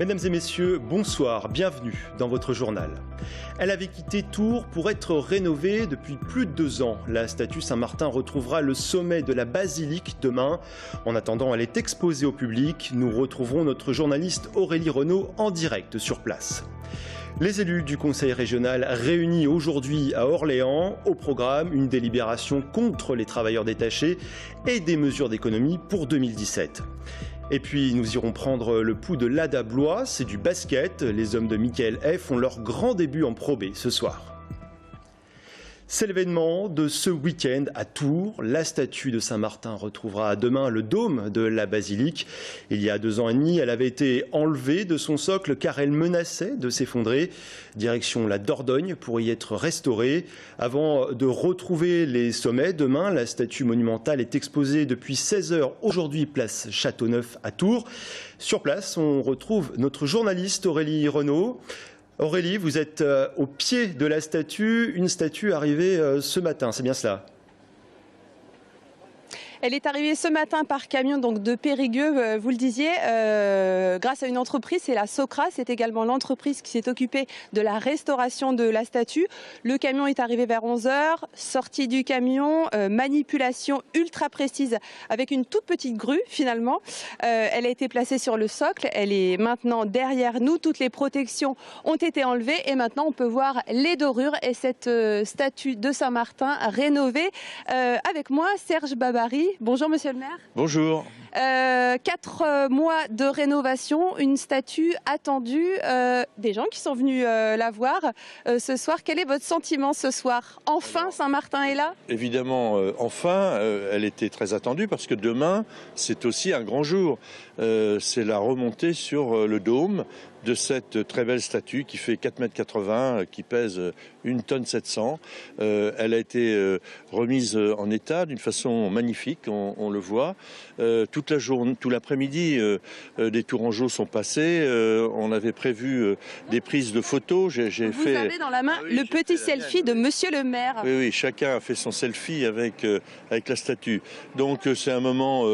Mesdames et messieurs, bonsoir, bienvenue dans votre journal. Elle avait quitté Tours pour être rénovée depuis plus de 2 ans. La statue Saint-Martin retrouvera le sommet de la basilique demain. En attendant, elle est exposée au public. Nous retrouverons notre journaliste Aurélie Renaud en direct sur place. Les élus du Conseil régional réunis aujourd'hui à Orléans. Au programme, une délibération contre les travailleurs détachés et des mesures d'économie pour 2017. Et puis nous irons prendre le pouls de l'ADA Blois, c'est du basket. Les hommes de Michael F font leur grand début en Pro B ce soir. C'est l'événement de ce week-end à Tours. La statue de Saint-Martin retrouvera demain le dôme de la basilique. Il y a 2 ans et demi, elle avait été enlevée de son socle car elle menaçait de s'effondrer. Direction la Dordogne pour y être restaurée. Avant de retrouver les sommets, demain, la statue monumentale est exposée depuis 16 h aujourd'hui, place Châteauneuf à Tours. Sur place, on retrouve notre journaliste Aurélie Renaud. Aurélie, vous êtes au pied de la statue, une statue arrivée ce matin, c'est bien cela ? Elle est arrivée ce matin par camion donc de Périgueux, vous le disiez, grâce à une entreprise, c'est la Socra. C'est également l'entreprise qui s'est occupée de la restauration de la statue. Le camion est arrivé vers 11 h, sortie du camion, manipulation ultra précise avec une toute petite grue finalement. Elle a été placée sur le socle, elle est maintenant derrière nous. Toutes les protections ont été enlevées et maintenant on peut voir les dorures et cette statue de Saint-Martin rénovée. Avec moi, Serge Babary. Bonjour Monsieur le maire. Bonjour. 4 mois de rénovation, une statue attendue, des gens qui sont venus la voir ce soir. Quel est votre sentiment ce soir? Enfin Saint-Martin est là? Évidemment, enfin, elle était très attendue parce que demain, c'est aussi un grand jour. C'est la remontée sur le dôme de cette très belle statue qui fait 4,80 m, qui pèse 1,7 tonne. Elle a été remise en état d'une façon magnifique, on le voit. Toute la journée, tout l'après-midi, des Tourangeaux sont passés. On avait prévu des prises de photos. Vous avez dans la main le petit selfie de Monsieur le maire. Oui, chacun a fait son selfie avec la statue. Donc c'est un moment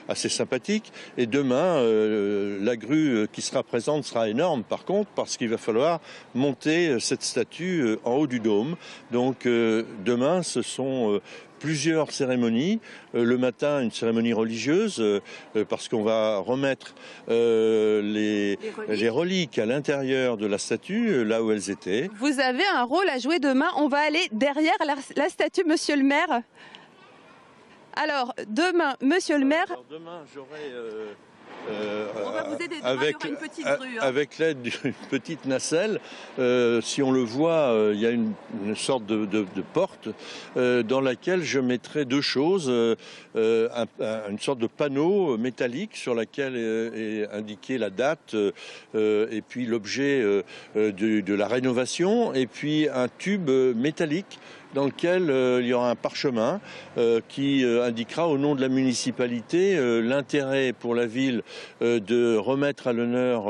assez sympathique. Et demain, la grue qui sera présente sera énorme. Par contre, parce qu'il va falloir monter cette statue en haut du dôme. Donc demain, ce sont plusieurs cérémonies. Le matin, une cérémonie religieuse, parce qu'on va remettre les reliques à l'intérieur de la statue, là où elles étaient. Vous avez un rôle à jouer demain. On va aller derrière la statue, Monsieur le maire. Alors, demain, Monsieur le maire... Alors, demain, j'aurai... on va vous aider. Demain, il y aura une petite grue. Avec l'aide d'une petite nacelle, si on le voit, il y a une sorte de porte dans laquelle je mettrai 2 choses. Une sorte de panneau métallique sur laquelle est indiquée la date et puis l'objet de la rénovation, et puis un tube métallique dans lequel il y aura un parchemin qui indiquera au nom de la municipalité l'intérêt pour la ville de remettre à l'honneur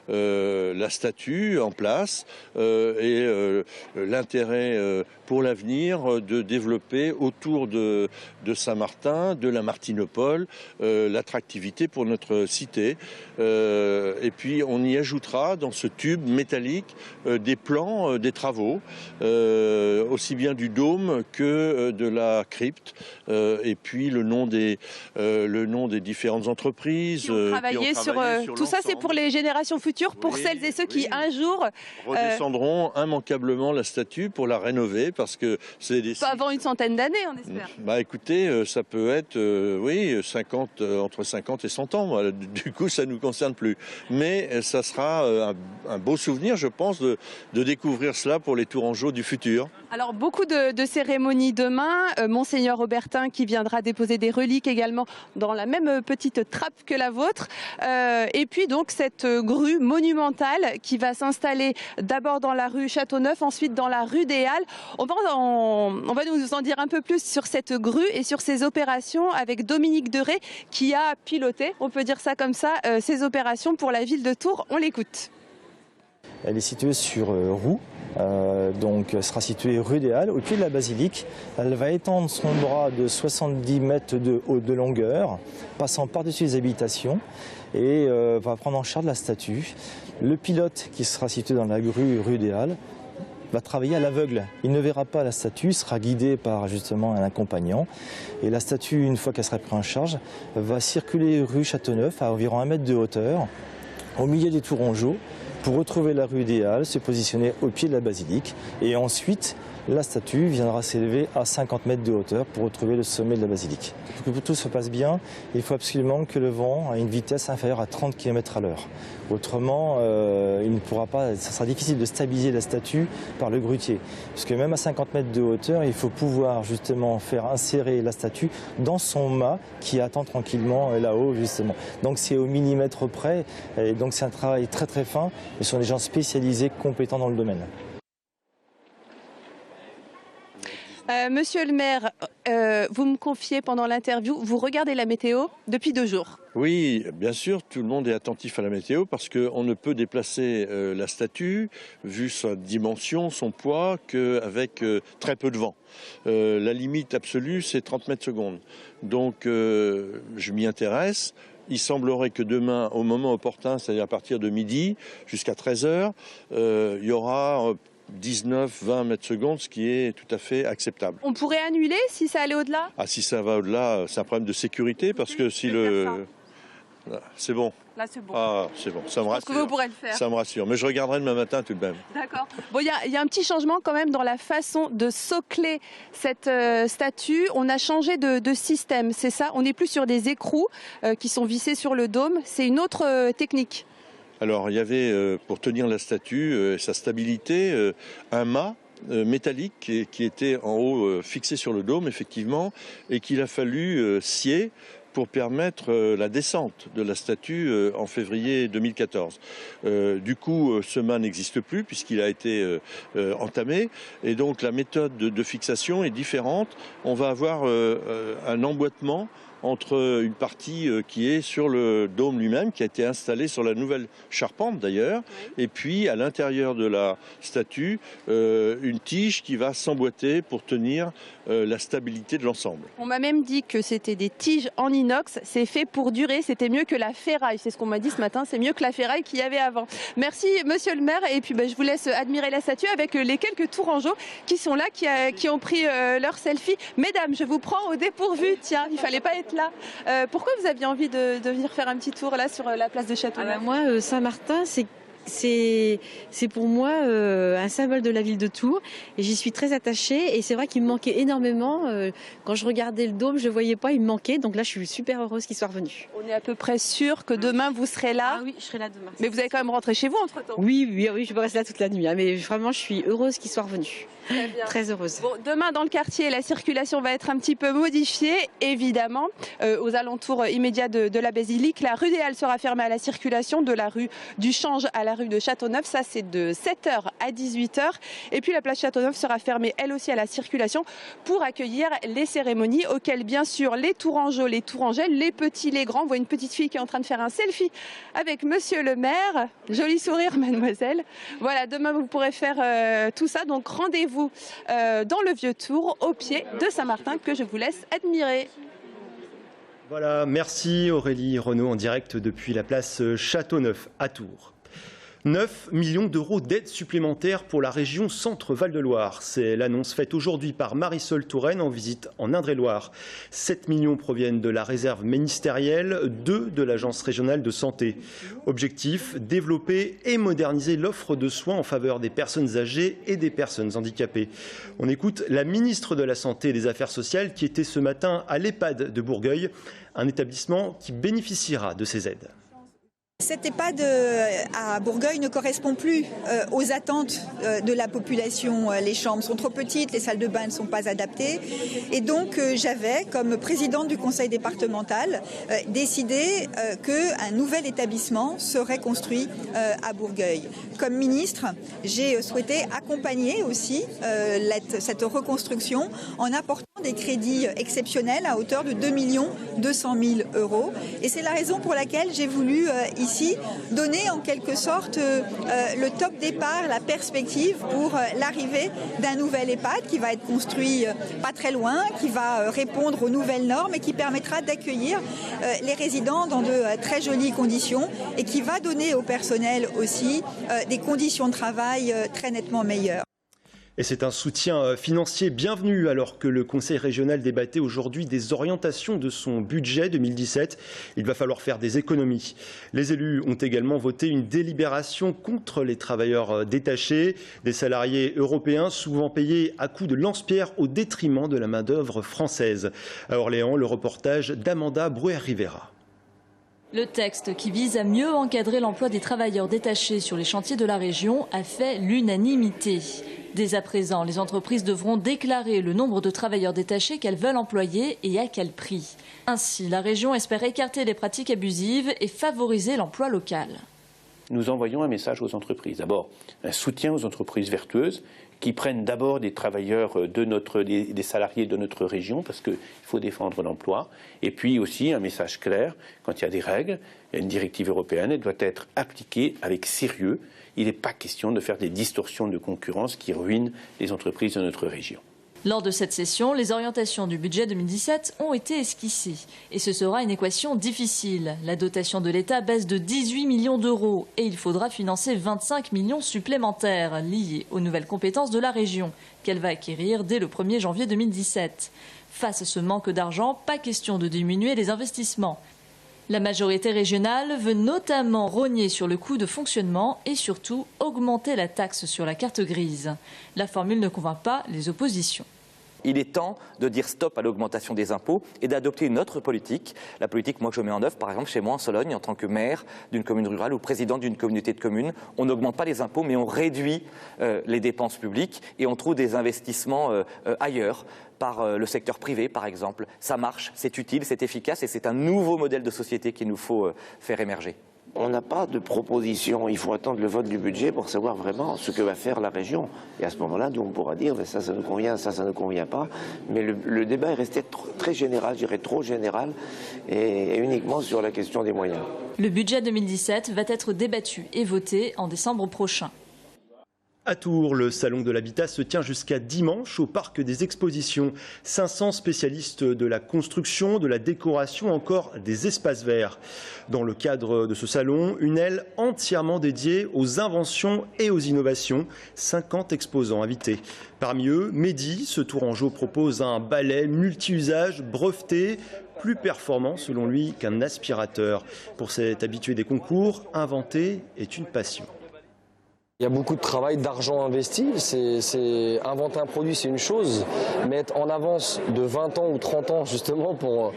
la statue en place et l'intérêt pour l'avenir de développer autour de Saint-Martin, de la Martinopole, l'attractivité pour notre cité. Et puis on y ajoutera dans ce tube métallique des plans des travaux, aussi bien du dôme que de la crypte, et puis le nom des différentes entreprises qui ont travaillé sur tout ça. C'est pour les générations futures, pour celles et ceux qui un jour redescendront immanquablement la statue pour la rénover, parce que c'est des... Pas avant une centaine d'années, on espère. Bah écoutez, ça peut être entre 50 et 100 ans. Voilà. Du coup, ça ne nous concerne plus. Mais ça sera un beau souvenir, je pense, de découvrir cela pour les Tourangeaux du futur. Alors, beaucoup de cérémonies demain. Monseigneur Aubertin qui viendra déposer des reliques également dans la même petite trappe que la vôtre. Et puis donc cette grue monumentale qui va s'installer d'abord dans la rue Châteauneuf, ensuite dans la rue des Halles. On va nous en dire un peu plus sur cette grue et sur ces opérations avec Dominique Deray qui a piloté, on peut dire ça comme ça, ces opérations pour la ville de Tours. On l'écoute. Elle est située sur roue Donc, elle sera située rue des Halles, au pied de la basilique. Elle va étendre son bras de 70 mètres de longueur, passant par-dessus les habitations, et va prendre en charge la statue. Le pilote, qui sera situé dans la rue des Halles, va travailler à l'aveugle. Il ne verra pas la statue, sera guidé par justement un accompagnant. Et la statue, une fois qu'elle sera prise en charge, va circuler rue Châteauneuf à environ 1 mètre de hauteur, au milieu des Tourangeaux, pour retrouver la rue des Halles, se positionner au pied de la basilique. Et ensuite, la statue viendra s'élever à 50 mètres de hauteur pour retrouver le sommet de la basilique. Pour que tout se passe bien, il faut absolument que le vent ait une vitesse inférieure à 30 km/h. Autrement, il ne pourra pas, ça sera difficile de stabiliser la statue par le grutier. Parce que même à 50 mètres de hauteur, il faut pouvoir justement faire insérer la statue dans son mât qui attend tranquillement là-haut justement. Donc c'est au millimètre près, et donc c'est un travail très très fin, mais ce sont des gens spécialisés, compétents dans le domaine. Monsieur le maire, vous me confiez pendant l'interview, vous regardez la météo depuis 2 jours. Oui, bien sûr, tout le monde est attentif à la météo parce qu'on ne peut déplacer la statue, vu sa dimension, son poids, qu'avec très peu de vent. La limite absolue, c'est 30 mètres secondes. Donc, je m'y intéresse. Il semblerait que demain, au moment opportun, c'est-à-dire à partir de midi jusqu'à 13h, il y aura 19-20 mètres secondes, ce qui est tout à fait acceptable. On pourrait annuler si ça allait au-delà ? Ah, si ça va au-delà, c'est un problème de sécurité parce que si le... C'est bon. Là, c'est bon. Ah, c'est bon, ça me rassure. Je pense que vous pourrez le faire. Ça me rassure, mais je regarderai demain matin tout de même. D'accord. Bon, il y a un petit changement quand même dans la façon de socler cette statue. On a changé de système, c'est ça ? On n'est plus sur des écrous qui sont vissés sur le dôme. C'est une autre technique. Alors, il y avait, pour tenir la statue, sa stabilité, un mât métallique qui était en haut fixé sur le dôme, effectivement, et qu'il a fallu scier pour permettre la descente de la statue en février 2014. Du coup, ce mât n'existe plus puisqu'il a été entamé, et donc la méthode de fixation est différente. On va avoir un emboîtement entre une partie qui est sur le dôme lui-même, qui a été installé sur la nouvelle charpente d'ailleurs, et puis à l'intérieur de la statue, une tige qui va s'emboîter pour tenir la stabilité de l'ensemble. On m'a même dit que c'était des tiges en inox, c'est fait pour durer, c'était mieux que la ferraille, c'est ce qu'on m'a dit ce matin, c'est mieux que la ferraille qu'il y avait avant. Merci monsieur le maire, et puis je vous laisse admirer la statue avec les quelques Tourangeaux qui sont là, qui ont pris leur selfie. Mesdames, je vous prends au dépourvu, tiens, il fallait pas être là. Pourquoi vous aviez envie de venir faire un petit tour là sur la place de Châteauneuf ? Moi, Saint-Martin, c'est pour moi un symbole de la ville de Tours et j'y suis très attachée, et c'est vrai qu'il me manquait énormément. Quand je regardais le dôme, je ne voyais pas, il me manquait, donc là je suis super heureuse qu'il soit revenu. On est à peu près sûr que demain vous serez là. Ah oui, je serai là demain. Mais vous allez quand même rentrer chez vous entre-temps. Oui, je peux rester là toute la nuit, mais vraiment je suis heureuse qu'il soit revenu. Très bien. Très heureuse. Bon, demain dans le quartier, la circulation va être un petit peu modifiée, évidemment. Aux alentours immédiats de la basilique, la rue des Halles sera fermée à la circulation, de la rue du Change à la rue de Châteauneuf. Ça, c'est de 7h à 18h. Et puis la place Châteauneuf sera fermée, elle aussi, à la circulation pour accueillir les cérémonies auxquelles, bien sûr, les Tourangeaux, les Tourangelles, les petits, les grands. On voit une petite fille qui est en train de faire un selfie avec monsieur le maire. Joli sourire, mademoiselle. Voilà, demain, vous pourrez faire tout ça. Donc, rendez-vous dans le Vieux-Tours, au pied de Saint-Martin, que je vous laisse admirer. Voilà, merci Aurélie Renaud en direct depuis la place Châteauneuf à Tours. 9 millions d'euros d'aide supplémentaire pour la région Centre-Val de Loire. C'est l'annonce faite aujourd'hui par Marisol Touraine en visite en Indre-et-Loire. 7 millions proviennent de la réserve ministérielle, 2 de l'Agence régionale de santé. Objectif, développer et moderniser l'offre de soins en faveur des personnes âgées et des personnes handicapées. On écoute la ministre de la Santé et des Affaires sociales qui était ce matin à l'EHPAD de Bourgueil, un établissement qui bénéficiera de ces aides. Cet EHPAD à Bourgueil ne correspond plus aux attentes de la population. Les chambres sont trop petites, les salles de bain ne sont pas adaptées. Et donc j'avais, comme présidente du conseil départemental, décidé qu'un nouvel établissement serait construit à Bourgueil. Comme ministre, j'ai souhaité accompagner aussi cette reconstruction en apportant des crédits exceptionnels à hauteur de 2 200 000 €. Et c'est la raison pour laquelle j'ai voulu ici ici donner en quelque sorte le top départ, la perspective pour l'arrivée d'un nouvel EHPAD qui va être construit pas très loin, qui va répondre aux nouvelles normes et qui permettra d'accueillir les résidents dans de très jolies conditions et qui va donner au personnel aussi des conditions de travail très nettement meilleures. Et c'est un soutien financier bienvenu alors que le Conseil régional débattait aujourd'hui des orientations de son budget 2017. Il va falloir faire des économies. Les élus ont également voté une délibération contre les travailleurs détachés, des salariés européens souvent payés à coups de lance-pierre au détriment de la main-d'œuvre française. À Orléans, le reportage d'Amanda Brouwer-Rivera. Le texte qui vise à mieux encadrer l'emploi des travailleurs détachés sur les chantiers de la région a fait l'unanimité. Dès à présent, les entreprises devront déclarer le nombre de travailleurs détachés qu'elles veulent employer et à quel prix. Ainsi, la région espère écarter les pratiques abusives et favoriser l'emploi local. Nous envoyons un message aux entreprises. D'abord, un soutien aux entreprises vertueuses qui prennent d'abord des travailleurs des salariés de notre région parce qu'il faut défendre l'emploi. Et puis aussi un message clair, quand il y a des règles, il y a une directive européenne, elle doit être appliquée avec sérieux. Il n'est pas question de faire des distorsions de concurrence qui ruinent les entreprises de notre région. Lors de cette session, les orientations du budget 2017 ont été esquissées. Et ce sera une équation difficile. La dotation de l'État baisse de 18 millions d'euros et il faudra financer 25 millions supplémentaires liés aux nouvelles compétences de la région qu'elle va acquérir dès le 1er janvier 2017. Face à ce manque d'argent, pas question de diminuer les investissements. La majorité régionale veut notamment rogner sur le coût de fonctionnement et surtout augmenter la taxe sur la carte grise. La formule ne convainc pas les oppositions. Il est temps de dire stop à l'augmentation des impôts et d'adopter une autre politique. La politique, moi, que je mets en œuvre, par exemple, chez moi en Sologne, en tant que maire d'une commune rurale ou président d'une communauté de communes. On n'augmente pas les impôts, mais on réduit les dépenses publiques et on trouve des investissements ailleurs, par le secteur privé, par exemple. Ça marche, c'est utile, c'est efficace et c'est un nouveau modèle de société qu'il nous faut faire émerger. On n'a pas de proposition, il faut attendre le vote du budget pour savoir vraiment ce que va faire la région. Et à ce moment-là, nous on pourra dire ça nous convient, ça ne convient pas. Mais le débat est resté très général, je dirais trop général, et uniquement sur la question des moyens. Le budget 2017 va être débattu et voté en décembre prochain. À Tours, le salon de l'habitat se tient jusqu'à dimanche au parc des expositions. 500 spécialistes de la construction, de la décoration, encore des espaces verts. Dans le cadre de ce salon, une aile entièrement dédiée aux inventions et aux innovations. 50 exposants invités. Parmi eux, Mehdi, ce Tourangeau propose un balai multi-usage breveté, plus performant selon lui qu'un aspirateur. Pour cet habitué des concours, inventer est une passion. Il y a beaucoup de travail, d'argent investi. Inventer un produit, c'est une chose, mais être en avance de 20 ans ou 30 ans justement pour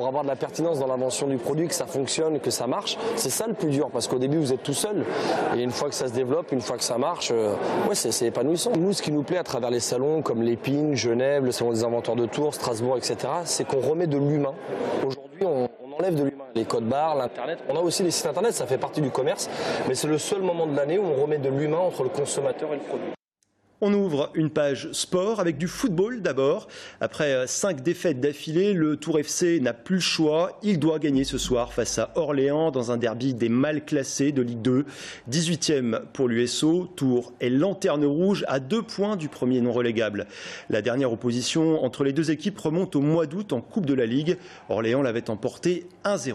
avoir de la pertinence dans l'invention du produit, que ça fonctionne, que ça marche, c'est ça le plus dur parce qu'au début vous êtes tout seul et une fois que ça se développe, une fois que ça marche, c'est épanouissant. Nous, ce qui nous plaît à travers les salons comme l'Épine, Genève, le salon des inventeurs de Tours, Strasbourg, etc., c'est qu'on remet de l'humain. Aujourd'hui, on enlève de l'humain. Les codes barres, l'internet, on a aussi les sites internet, ça fait partie du commerce, mais c'est le seul moment de l'année où on remet de l'humain entre le consommateur et le produit. On ouvre une page sport avec du football d'abord. Après 5 défaites d'affilée, le Tours FC n'a plus le choix. Il doit gagner ce soir face à Orléans dans un derby des mal classés de Ligue 2. 18e pour l'USO, Tours est lanterne rouge à 2 points du premier non relégable. La dernière opposition entre les deux équipes remonte au mois d'août en Coupe de la Ligue. Orléans l'avait emporté 1-0.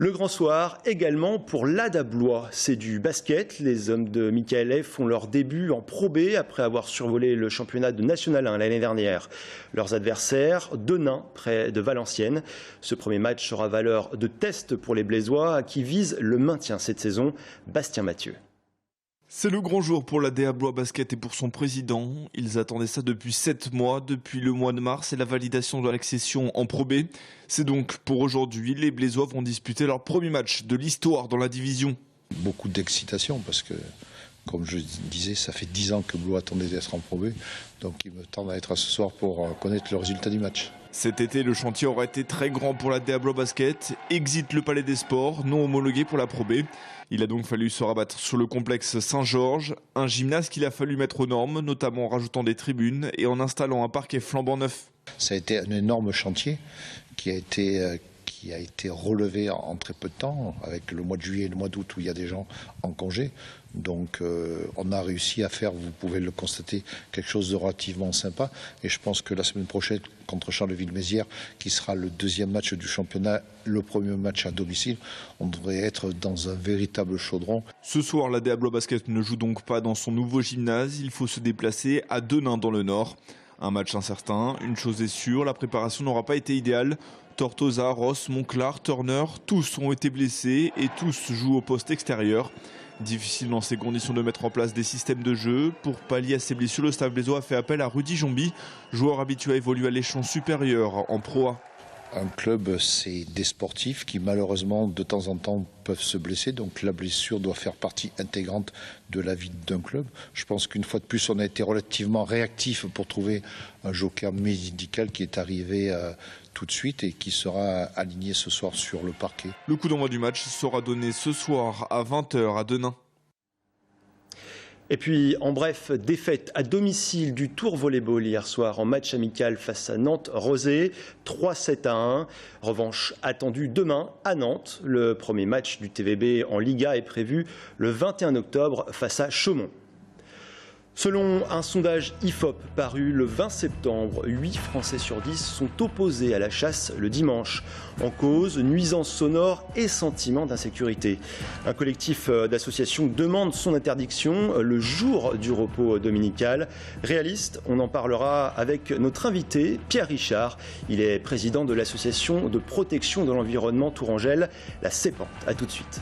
Le grand soir également pour l'ADA Blois. C'est du basket. Les hommes de Michael F font leur début en Pro B après avoir survolé le championnat de National 1 l'année dernière. Leurs adversaires, Denain, près de Valenciennes. Ce premier match sera valeur de test pour les Blaisois qui visent le maintien cette saison. Bastien Mathieu. C'est le grand jour pour l'ADA Blois Basket et pour son président. Ils attendaient ça depuis 7 mois, depuis le mois de mars et la validation de l'accession en Pro B. C'est donc pour aujourd'hui, les Blaisois vont disputer leur premier match de l'histoire dans la division. Beaucoup d'excitation parce que, comme je disais, ça fait 10 ans que Blois attendait d'être en Pro B. Donc il me tend à être à ce soir pour connaître le résultat du match. Cet été, le chantier aura été très grand pour l'ADA Blois Basket. Exit le Palais des Sports, non homologué pour la Pro B. Il a donc fallu se rabattre sur le complexe Saint-Georges, un gymnase qu'il a fallu mettre aux normes, notamment en rajoutant des tribunes et en installant un parquet flambant neuf. Ça a été un énorme chantier qui qui a été relevé en très peu de temps, avec le mois de juillet et le mois d'août où il y a des gens en congé. Donc on a réussi à faire, vous pouvez le constater, quelque chose de relativement sympa. Et je pense que la semaine prochaine, contre Charleville-Mézières, qui sera le deuxième match du championnat, le premier match à domicile, on devrait être dans un véritable chaudron. Ce soir, la DA Blois Basket ne joue donc pas dans son nouveau gymnase. Il faut se déplacer à Denain dans le Nord. Un match incertain. Une chose est sûre, la préparation n'aura pas été idéale. Tortosa, Ross, Monclar, Turner, tous ont été blessés et tous jouent au poste extérieur. Difficile dans ces conditions de mettre en place des systèmes de jeu. Pour pallier à ces blessures, le Stade Blésois a fait appel à Rudy Jomby, joueur habitué à évoluer à l'échelon supérieur en Pro A. Un club, c'est des sportifs qui malheureusement de temps en temps peuvent se blesser, donc la blessure doit faire partie intégrante de la vie d'un club. Je pense qu'une fois de plus, on a été relativement réactif pour trouver un joker médical qui est arrivé tout de suite et qui sera aligné ce soir sur le parquet. Le coup d'envoi du match sera donné ce soir à 20h à Denain. Et puis, en bref, défaite à domicile du Tour Volleyball hier soir en match amical face à Nantes-Rosé, 3-7-1. Revanche attendue demain à Nantes. Le premier match du TVB en Liga est prévu le 21 octobre face à Chaumont. Selon un sondage IFOP paru le 20 septembre, 8 Français sur 10 sont opposés à la chasse le dimanche. En cause, nuisances sonores et sentiments d'insécurité. Un collectif d'associations demande son interdiction le jour du repos dominical. Réaliste, on en parlera avec notre invité, Pierre Richard. Il est président de l'association de protection de l'environnement Tourangelle, la CEPAN. A tout de suite.